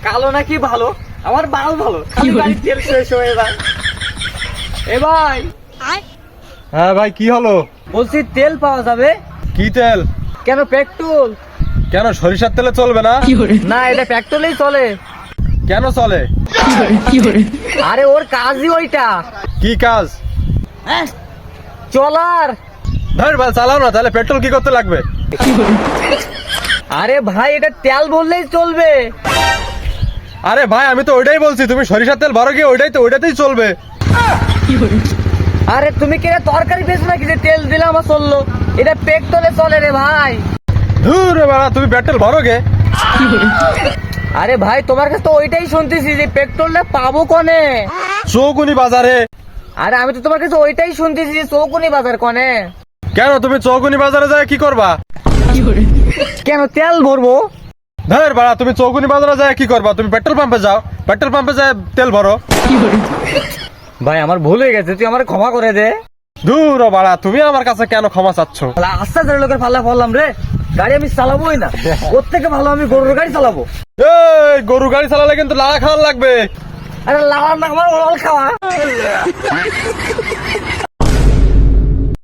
কালো নাকি ভালো? আমার বাল ভালো, খালি গাড়ির তেল শেষ হয়ে যায়। এ ভাই, হ্যাঁ ভাই, কি হলো? বলছি তেল পাওয়া যাবে? কি তেল? কেন, পেট্রোল? কেন সরিষার তেলে চলবে না? না, এটা পেট্রোলেই চলে। কেন চলে? আরে ওর কাজই ওইটা। কি কাজ? চলার। ধর ভাই, চালাও না, তাহলে পেট্রোল কি করতে লাগবে? আরে ভাই, এটা তেল বললেই চলবে। আরে ভাই, আমি তো ওইটাই বলছি, তুমি সরিষার তেল ভরো গিয়ে ওইটাতেই চলবে। আরে তুমি কি এটা তরকারি পেয়েছো নাকি যে তেল দিলাম আমার চললো? এটা পেট্রোলে চলে রে ভাই। ধুর রে বাড়া, তুমি পেট্রোল ভরো গে। আরে ভাই, তোমার কাছে তো ওইটাই শুনতেছি যে পেট্রোলটা পাবো কনে? চৌকুনি বাজারে। আরে আমি তো তোমার কাছে ওইটাই শুনতেছি যে চৌকুনি বাজার কনে। কেন, তুমি চৌকুনি বাজারে যায় কি করবা? কেন, তেল ভরবো। ধর বাড়া, তুমি চৌকুনি বাজারে যায় কি করবা? তুমি পেট্রোল পাম্পে যাও, পেট্রোল পাম্পে যায় তেল ভরো। ভাই আমার ভুল হয়ে গেছে, তুই আমার ক্ষমা করে দে। দূর বাড়া, তুমি আমার কাছে কেন ক্ষমা চাচ্ছ? আস্তে ধরে লোকের পাল্লা পড়লাম রে। গাড়ি আমি চালাবোই না, ওর থেকে ভালো আমি গরুর গাড়ি চালাবো। এই গরু গাড়ি চালালে কিন্তু লাড়া খাওয়ার লাগবে। আরে লাগার না, আমার ওরাল খাওয়া।